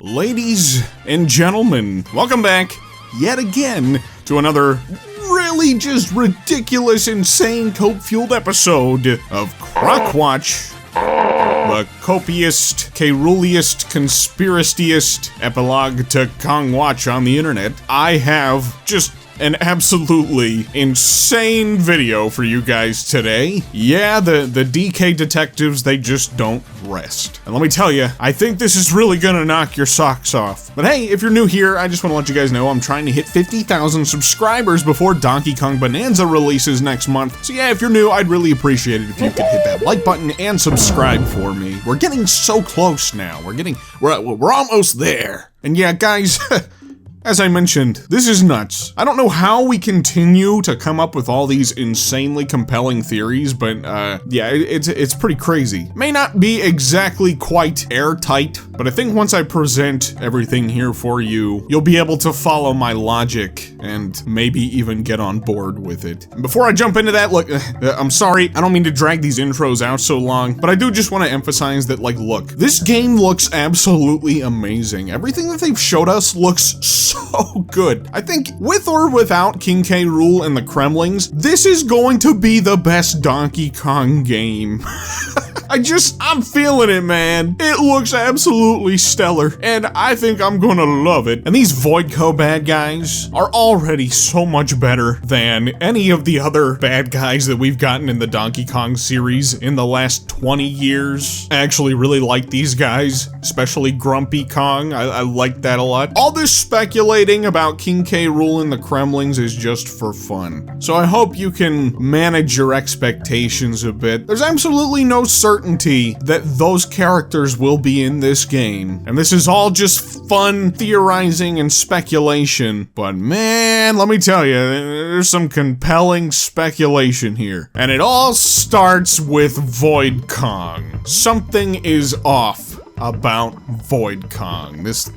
Ladies and gentlemen, welcome back yet again to another really just ridiculous, insane, cope-fueled episode of Kroc Watch, the copiest, Kurious, conspiraciest epilogue to Kong Watch on the internet. I have just an absolutely insane video for you guys today. Yeah, the DK detectives, they just don't rest. And let me tell you, I think this is really gonna knock your socks off. But hey, if you're new here, I just want to let you guys know I'm trying to hit 50,000 subscribers before Donkey Kong Bonanza releases next month. So yeah, if you're new, I'd really appreciate it if you could hit that like button and subscribe for me. We're getting so close now. We're almost there. And yeah, guys, as I mentioned, this is nuts. I don't know how we continue to come up with all these insanely compelling theories, but yeah, it's pretty crazy. May not be exactly quite airtight, but I think once I present everything here for you, you'll be able to follow my logic and maybe even get on board with it. And before I jump into that, look, I'm sorry, I don't mean to drag these intros out so long, but I do just want to emphasize that, like, look, this game looks absolutely amazing. Everything that they've showed us looks so good. I think with or without King K. Rool and the Kremlings, this is going to be the best Donkey Kong game. I'm feeling it, man. It looks absolutely stellar, and I think I'm gonna love it. And these Voidco bad guys are already so much better than any of the other bad guys that we've gotten in the Donkey Kong series in the last 20 years. I actually really like these guys, especially Grumpy Kong. I like that a lot. All this speculating about King K. Rool and the Kremlings is just for fun. So I hope you can manage your expectations a bit. There's absolutely no certainty that those characters will be in this game, and this is all just fun theorizing and speculation, but man, let me tell you, there's some compelling speculation here. And it all starts with Void Kong. Something is off about Void Kong, this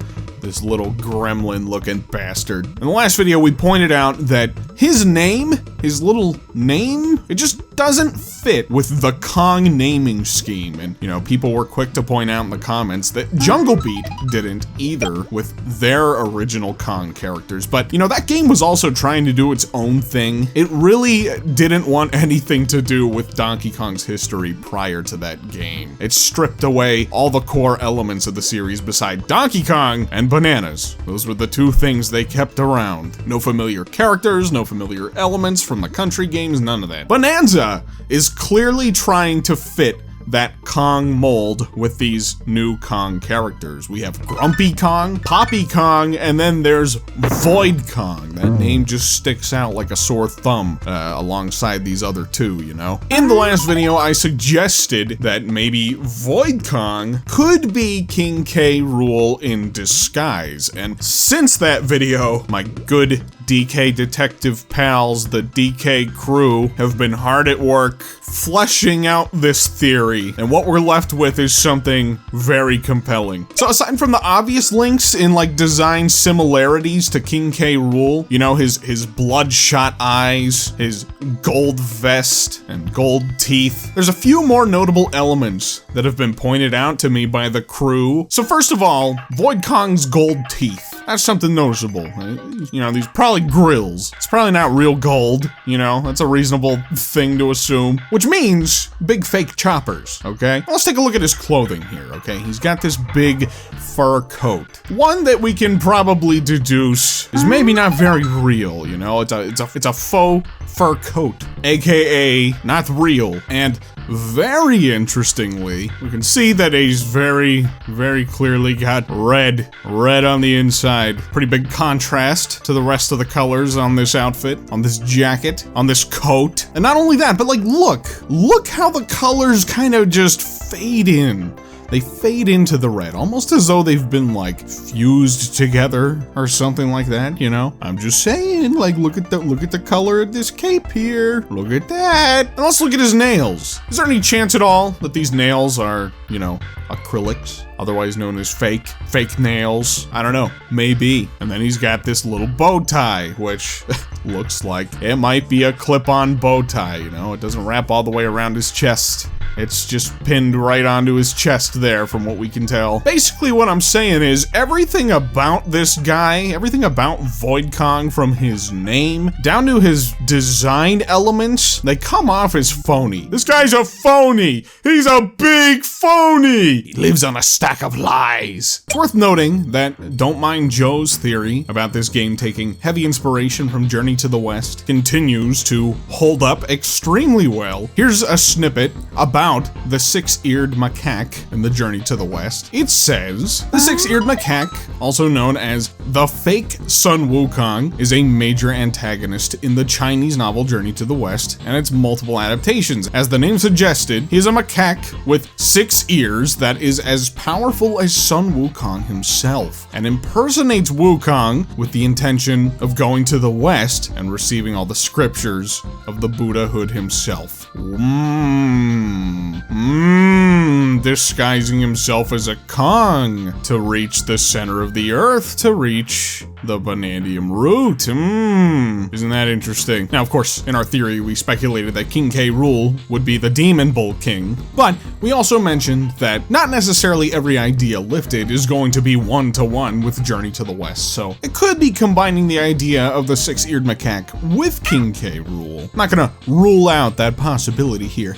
little gremlin-looking bastard. In the last video, we pointed out that his name, his little name, it just doesn't fit with the Kong naming scheme. And, you know, people were quick to point out in the comments that Jungle Beat didn't either with their original Kong characters. But, you know, that game was also trying to do its own thing. It really didn't want anything to do with Donkey Kong's history prior to that game. It stripped away all the core elements of the series beside Donkey Kong and bananas. Those were the two things they kept around. No familiar characters, no familiar elements from the country games, none of that. Bonanza is clearly trying to fit that Kong mold with these new Kong characters. We have Grumpy Kong, Poppy Kong, and then there's Void Kong. That name just sticks out like a sore thumb alongside these other two, you know? In the last video, I suggested that maybe Void Kong could be King K. Rool in disguise, and since that video, my good DK detective pals, the DK crew, have been hard at work fleshing out this theory, and what we're left with is something very compelling. So aside from the obvious links in, like, design similarities to King K. Rool, you know, his bloodshot eyes, his gold vest, and gold teeth, there's a few more notable elements that have been pointed out to me by the crew. So first of all, Void Kong's gold teeth. That's something noticeable. You know, these probably grills. It's probably not real gold, you know? That's a reasonable thing to assume. Which means big fake choppers, okay? Let's take a look at his clothing here, okay? He's got this big fur coat. One that we can probably deduce is maybe not very real, you know? It's a faux fur coat, aka not real. And very interestingly, we can see that he's very, very clearly got red on the inside. Pretty big contrast to the rest of the colors on this outfit, on this jacket, on this coat. And not only that, but like, look how the colors kind of just fade in. They fade into the red, almost as though they've been, like, fused together or something like that, you know? I'm just saying, like, look at the color of this cape here. Look at that. And let's look at his nails. Is there any chance at all that these nails are, you know, acrylics? Otherwise known as fake nails. I don't know, maybe. And then he's got this little bow tie, which looks like it might be a clip-on bow tie, you know? It doesn't wrap all the way around his chest. It's just pinned right onto his chest there from what we can tell. Basically what I'm saying is everything about this guy, everything about Void Kong from his name down to his design elements, they come off as phony. This guy's a phony. He's a big phony. He lives on a stack of lies. It's worth noting that Don't Mind Joe's theory about this game taking heavy inspiration from Journey to the West continues to hold up extremely well. Here's a snippet about the six-eared macaque in the Journey to the West. It says, the six-eared macaque, also known as the fake Sun Wukong, is a major antagonist in the Chinese novel Journey to the West and its multiple adaptations. As the name suggested, he is a macaque with 6 ears that is as powerful as Sun Wukong himself and impersonates Wukong with the intention of going to the West and receiving all the scriptures of the Buddhahood himself. Disguising himself as a Kong to reach the center of the earth, to reach the Banandium root. Isn't that interesting? Now, of course, in our theory, we speculated that King K. Rool would be the Demon Bull King, but we also mentioned that not necessarily every idea lifted is going to be one-to-one with Journey to the West, so it could be combining the idea of the six-eared macaque with King K. Rool. I'm not gonna rule out that possibility here.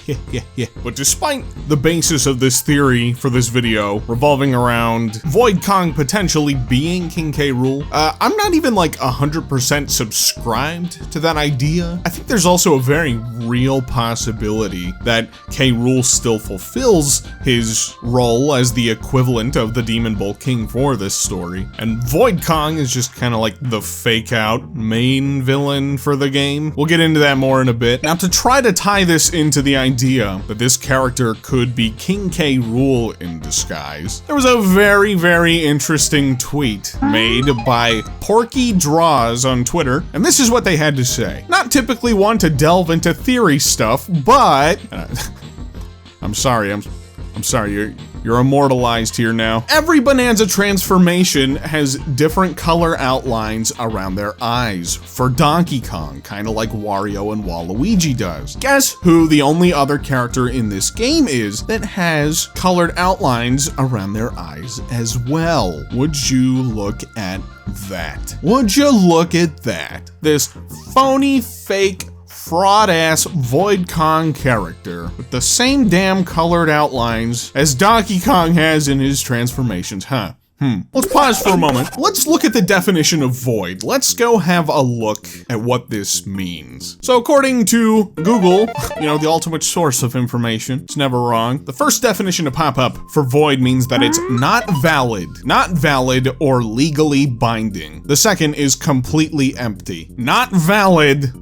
But despite the basis of this theory for this video revolving around Void Kong potentially being King K. Rool, I'm not even like 100% subscribed to that idea. I think there's also a very real possibility that K. Rool still fulfills his role as the equivalent of the Demon Bull King for this story, and Void Kong is just kind of like the fake out main villain for the game. We'll get into that more in a bit. Now, to try to tie this into the idea that this character could be King K. Rool in disguise, there was a very, very interesting tweet made by Porky Draws on Twitter, and this is what they had to say. Not typically one to delve into theory stuff, but I'm sorry, you're immortalized here now. Every Bonanza transformation has different color outlines around their eyes for Donkey Kong, kind of like Wario and Waluigi does. Guess who the only other character in this game is that has colored outlines around their eyes as well? Would you look at that? Would you look at that? This phony, fake, fraud-ass Void Kong character with the same damn colored outlines as Donkey Kong has in his transformations, huh? Let's pause for a moment. Let's look at the definition of void. Let's go have a look at what this means. So according to Google, the ultimate source of information, it's never wrong. The first definition to pop up for void means that it's not valid or legally binding. The second is completely empty. Not valid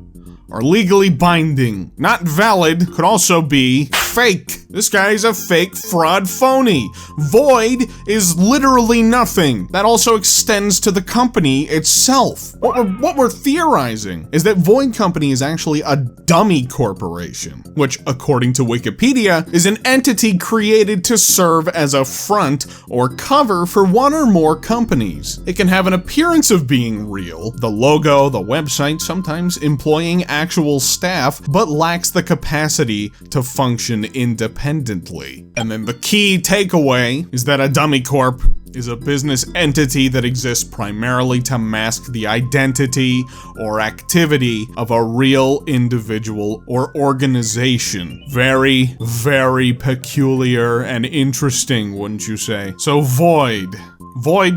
or legally binding. Not valid could also be fake. This guy's a fake fraud phony. Void is literally nothing. That also extends to the company itself. What we're theorizing is that Void Company is actually a dummy corporation, which, according to Wikipedia, is an entity created to serve as a front or cover for one or more companies. It can have an appearance of being real, the logo, the website, sometimes employing actual staff, but lacks the capacity to function independently. And then the key takeaway is that a dummy corp is a business entity that exists primarily to mask the identity or activity of a real individual or organization. Very, very peculiar and interesting, wouldn't you say? So Void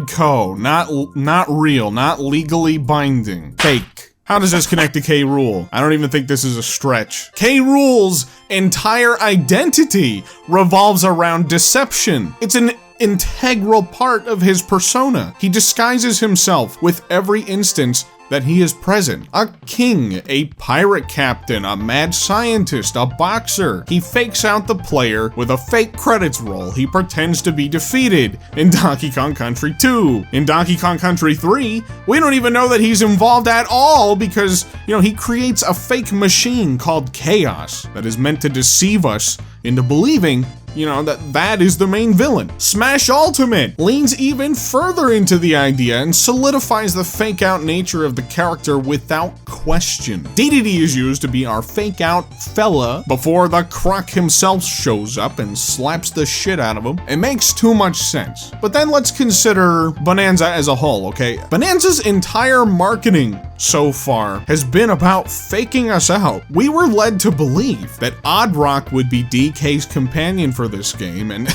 Co, not real, not legally binding, fake. How does this connect to K. Rool? I don't even think this is a stretch. K. Rool's entire identity revolves around deception. It's an integral part of his persona. He disguises himself with every instance that he is present. A king, a pirate captain, a mad scientist, a boxer. He fakes out the player with a fake credits roll. He pretends to be defeated in Donkey Kong Country 2. In Donkey Kong Country 3, we don't even know that he's involved at all because, he creates a fake machine called Chaos that is meant to deceive us into believing you know, that is the main villain. Smash Ultimate leans even further into the idea and solidifies the fake out nature of the character without question. DDD is used to be our fake out fella before the Kroc himself shows up and slaps the shit out of him. It makes too much sense. But then let's consider Bonanza as a whole, okay? Bonanza's entire marketing so far has been about faking us out. We were led to believe that Oddrock would be DK's companion for this game, and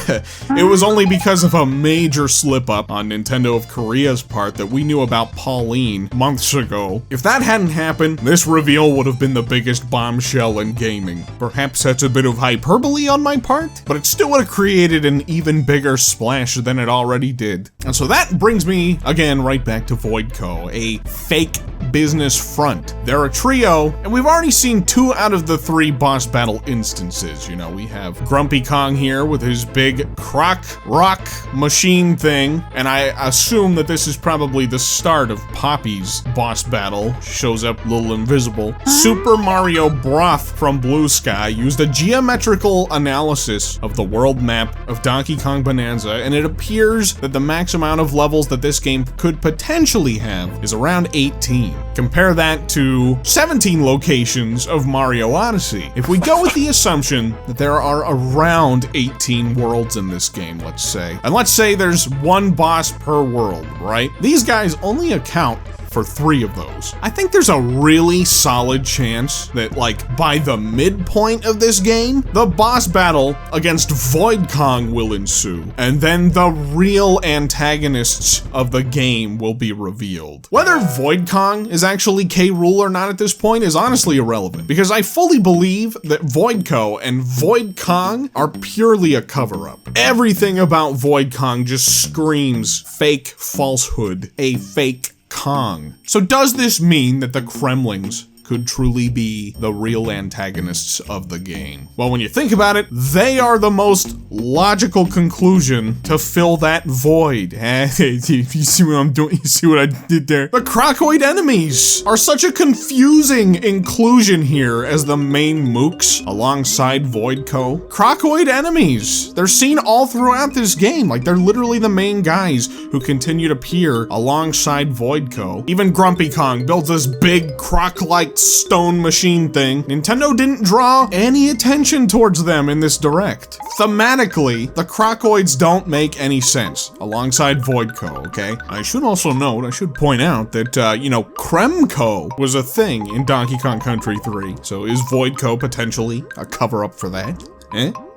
it was only because of a major slip up on Nintendo of Korea's part that we knew about Pauline months ago. If that hadn't happened, this reveal would have been the biggest bombshell in gaming. Perhaps that's a bit of hyperbole on my part, but it still would have created an even bigger splash than it already did. And so that brings me, again, right back to Voidco, a fake business front. They're a trio, and we've already seen 2 out of the 3 boss battle instances. You know, we have Grumpy Kong here with his big Kroc rock machine thing, and I assume that this is probably the start of Poppy's boss battle. Shows up a little invisible. Super Mario Broth from Blue Sky used a geometrical analysis of the world map of Donkey Kong Bonanza, and it appears that the max amount of levels that this game could potentially have is around 18. Compare that to 17 locations of Mario Odyssey. If we go with the assumption that there are around 18 worlds in this game, let's say, and let's say there's 1 boss per world, right? These guys only account for 3 of those. I think there's a really solid chance that, like, by the midpoint of this game, the boss battle against Void Kong will ensue, and then the real antagonists of the game will be revealed. Whether Void Kong is actually K. Rool or not at this point is honestly irrelevant, because I fully believe that Voidco and Void Kong are purely a cover-up. Everything about Void Kong just screams fake falsehood, a fake Kong. So does this mean that the Kremlings could truly be the real antagonists of the game? Well, when you think about it, they are the most logical conclusion to fill that void. You see what I'm doing? You see what I did there? The Crocoid enemies are such a confusing inclusion here as the main mooks alongside Voidco. Crocoid enemies, they're seen all throughout this game. Like, they're literally the main guys who continue to appear alongside Voidco. Even Grumpy Kong builds this big croc-like stone machine thing. Nintendo didn't draw any attention towards them in this direct. Thematically, the Crocoids don't make any sense alongside Voidco, okay? I should also note, I should point out that, you know, Kremco was a thing in Donkey Kong Country 3, so is Voidco potentially a cover-up for that?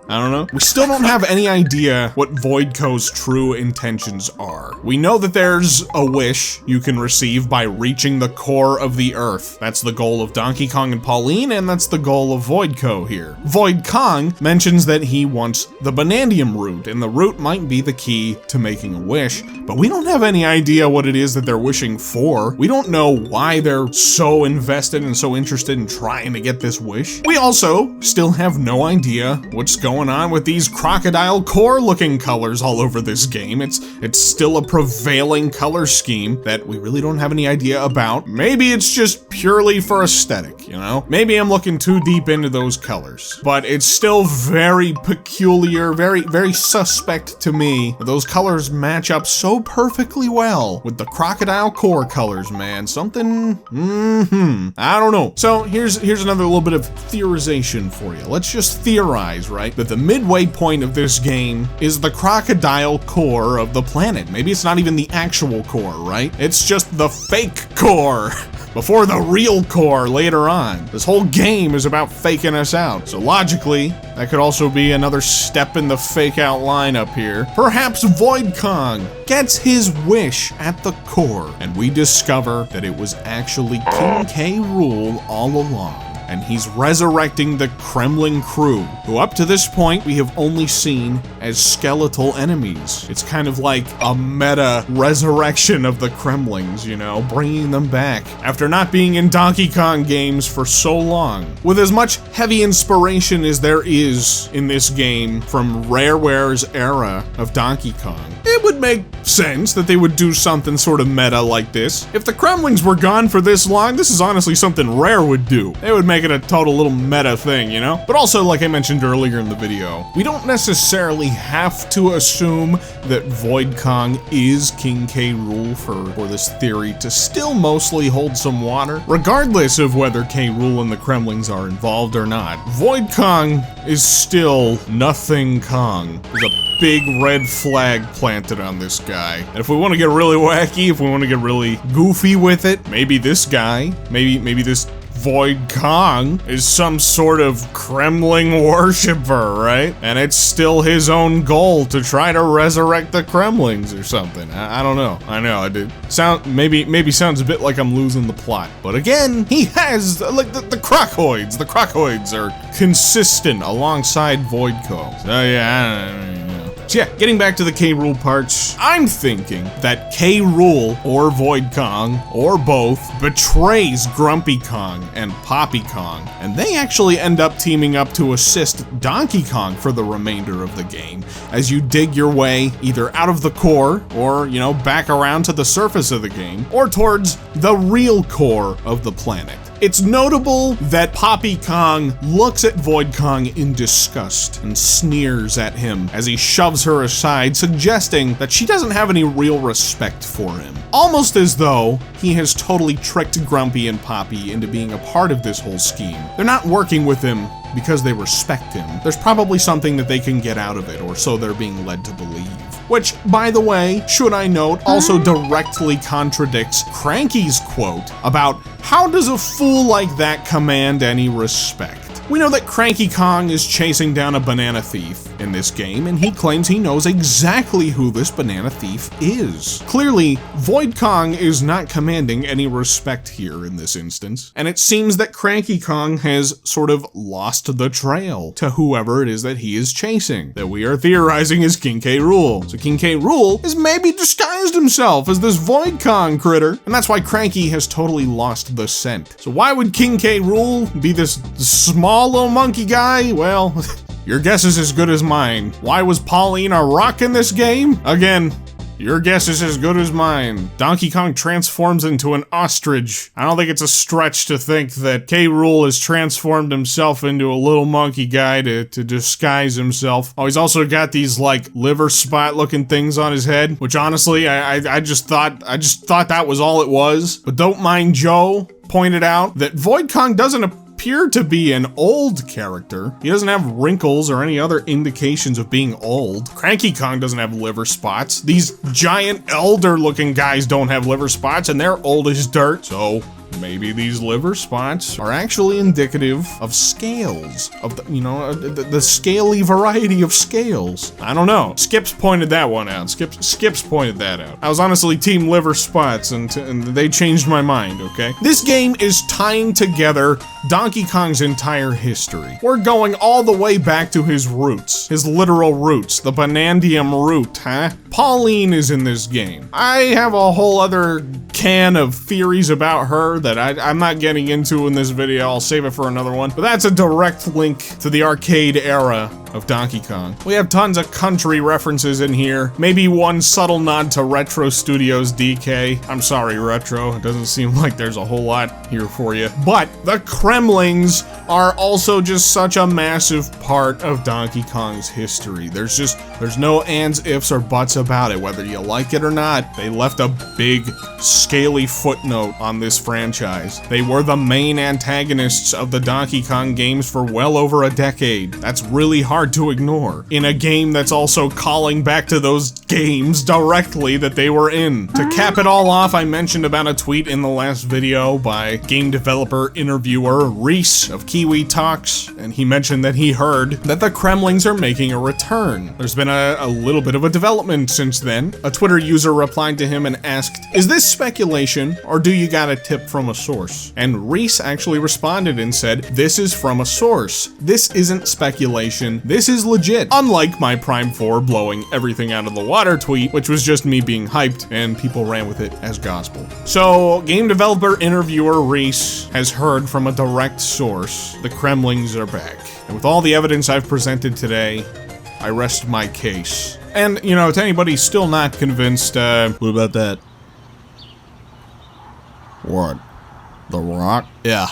I don't know. We still don't have any idea what Voidco's true intentions are. We know that there's a wish you can receive by reaching the core of the Earth. That's the goal of Donkey Kong and Pauline, and that's the goal of Voidco here. Void Kong mentions that he wants the Banandium root, and the root might be the key to making a wish, but we don't have any idea what it is that they're wishing for. We don't know why they're so invested and so interested in trying to get this wish. We also still have no idea what's going on with these crocodile core looking colors all over this game. It's still a prevailing color scheme that we really don't have any idea about. Maybe it's just purely for aesthetic, you know? Maybe I'm looking too deep into those colors, but it's still very peculiar, very suspect to me. Those colors match up so perfectly well with the crocodile core colors, man. Something, I don't know. So here's another little bit of theorization for you. Let's just theorize, right? That the midway point of this game is the crocodile core of the planet. Maybe it's not even the actual core, right? It's just the fake core before the real core later on. This whole game is about faking us out. So logically, that could also be another step in the fake out lineup here. Perhaps Void Kong gets his wish at the core, and we discover that it was actually King K. Rool all along. And he's resurrecting the Kremling crew, who up to this point we have only seen as skeletal enemies. It's kind of like a meta resurrection of the Kremlings, you know, bringing them back after not being in Donkey Kong games for so long. With as much heavy inspiration as there is in this game from Rareware's era of Donkey Kong, it would make sense that they would do something sort of meta like this. If the Kremlings were gone for this long, this is honestly something Rare would do. They would make make it a total little meta thing, you know? But also, like I mentioned earlier in the video, we don't necessarily have to assume that VoidKong is King K. Rool for this theory to still mostly hold some water. Regardless of whether K. Rool and the Kremlings are involved or not, VoidKong is still Nothing Kong. There's a big red flag planted on this guy. And if we want to get really wacky, if we want to get really goofy with it, maybe this guy, maybe this VoidKong is some sort of Kremling worshiper, right? And it's still his own goal to try to resurrect the Kremlings or something. I don't know. I know, I did. Maybe sounds a bit like I'm losing the plot. But again, he has, like, the Krocoids. The Krocoids are consistent alongside VoidKong. So yeah, I don't know. So yeah, getting back to the K. Rool parts, I'm thinking that K. Rool, or VoidKong, or both, betrays Grumpy Kong and Poppy Kong, and they actually end up teaming up to assist Donkey Kong for the remainder of the game, as you dig your way either out of the core, or, you know, back around to the surface of the game, or towards the real core of the planet. It's notable that Poppy Kong looks at VoidKong in disgust and sneers at him as he shoves her aside, suggesting that she doesn't have any real respect for him. Almost as though he has totally tricked Grumpy and Poppy into being a part of this whole scheme. They're not working with him because they respect him. There's probably something that they can get out of it, or so they're being led to believe. Which, by the way, should I note, also directly contradicts Cranky's quote about how does a fool like that command any respect? We know that Cranky Kong is chasing down a banana thief in this game, and he claims he knows exactly who this banana thief is. Clearly, VoidKong is not commanding any respect here in this instance, and it seems that Cranky Kong has sort of lost the trail to whoever it is that he is chasing, that we are theorizing is King K. Rool. So King K. Rool has maybe disguised himself as this VoidKong critter, and that's why Cranky has totally lost the scent. So why would King K. Rool be this small little monkey guy? Well, your guess is as good as mine. Why was Pauline a rock in this game? Again, your guess is as good as mine. Donkey Kong transforms into an ostrich. I don't think it's a stretch to think that K. Rool has transformed himself into a little monkey guy to disguise himself. Oh, he's also got these, like, liver spot looking things on his head, which honestly, I just thought that was all it was. But Don't Mind Joe pointed out that VoidKong doesn't appear to be an old character. He doesn't have wrinkles or any other indications of being old. Cranky Kong doesn't have liver spots. These giant elder looking guys don't have liver spots, and they're old as dirt. So maybe these liver spots are actually indicative of scales, of the scaly variety of scales. I don't know. Skips pointed that one out. Skips pointed that out. I was honestly team liver spots, and they changed my mind, okay? This game is tying together Donkey Kong's entire history. We're going all the way back to his roots, his literal roots, the Banandium root, huh? Pauline is in this game. I have a whole other can of theories about her that I'm not getting into in this video. I'll save it for another one. But that's a direct link to the arcade era of Donkey Kong. We have tons of country references in here. Maybe one subtle nod to Retro Studios DK. I'm sorry, Retro. It doesn't seem like there's a whole lot here for you. But the Kremlings are also just such a massive part of Donkey Kong's history. There's no ands, ifs, or buts about it, whether you like it or not. They left a big, scaly footnote on this franchise. They were the main antagonists of the Donkey Kong games for well over a decade. That's really hard to ignore in a game that's also calling back to those games directly that they were in. To cap it all off, I mentioned about a tweet in the last video by game developer interviewer Reese of Kiwi Talks, and he mentioned that he heard that the Kremlings are making a return. There's been a little bit of a development since then. A Twitter user replied to him and asked, "Is this speculation, or do you got a tip from a source?" And Reese actually responded and said, "This is from a source. This isn't speculation. This is legit." Unlike my Prime 4 blowing everything out of the water tweet, which was just me being hyped and people ran with it as gospel. So, game developer interviewer Reese has heard from a direct source. The Kremlings are back. And with all the evidence I've presented today, I rest my case. And, you know, to anybody still not convinced, what about that? What? The Rock? Yeah.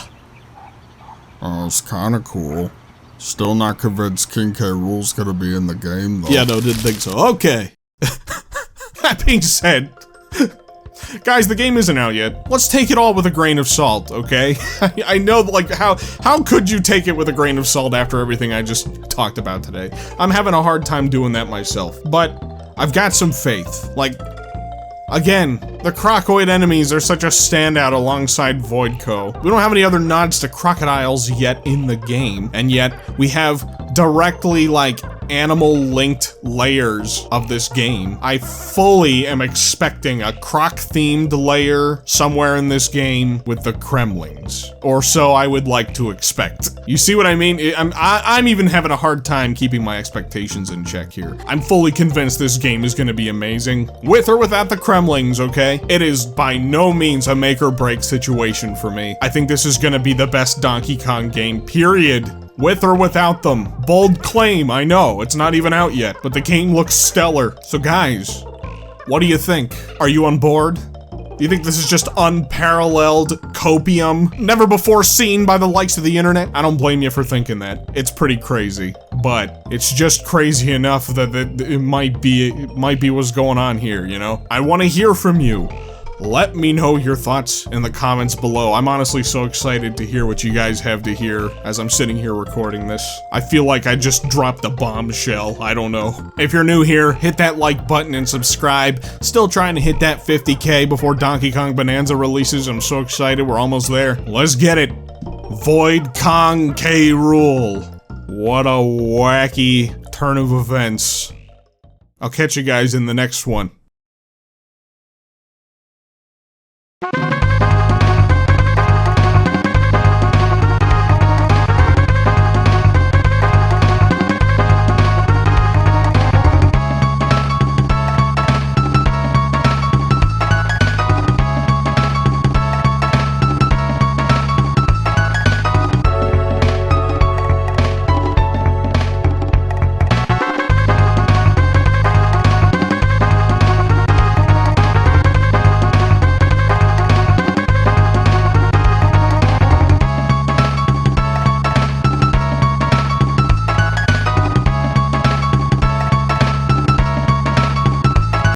Oh, it's kinda cool. Still not convinced King K. Rool's gonna be in the game, though. Yeah, no, didn't think so. Okay. That being said, guys, the game isn't out yet. Let's take it all with a grain of salt, okay? I know, like, how could you take it with a grain of salt after everything I just talked about today? I'm having a hard time doing that myself, but I've got some faith. Like, again, the Crocoid enemies are such a standout alongside Voidco. We don't have any other nods to crocodiles yet in the game, and yet we have directly, like, animal-linked layers of this game. I fully am expecting a Croc-themed layer somewhere in this game with the Kremlings. Or so I would like to expect. You see what I mean? I'm even having a hard time keeping my expectations in check here. I'm fully convinced this game is gonna be amazing. With or without the Kremlings, okay? It is by no means a make-or-break situation for me. I think this is gonna be the best Donkey Kong game, period. With or without them. Bold claim, I know, it's not even out yet, but the game looks stellar. So guys, what do you think? Are you on board? Do you think this is just unparalleled copium, never before seen by the likes of the internet? I don't blame you for thinking that. It's pretty crazy, but it's just crazy enough that it might be what's going on here, you know? I want to hear from you. Let me know your thoughts in the comments below. I'm honestly so excited to hear what you guys have to hear as I'm sitting here recording this. I feel like I just dropped a bombshell. I don't know. If you're new here, hit that like button and subscribe. Still trying to hit that 50K before Donkey Kong Bonanza releases. I'm so excited. We're almost there. Let's get it. Void Kong K. Rool. What a wacky turn of events. I'll catch you guys in the next one.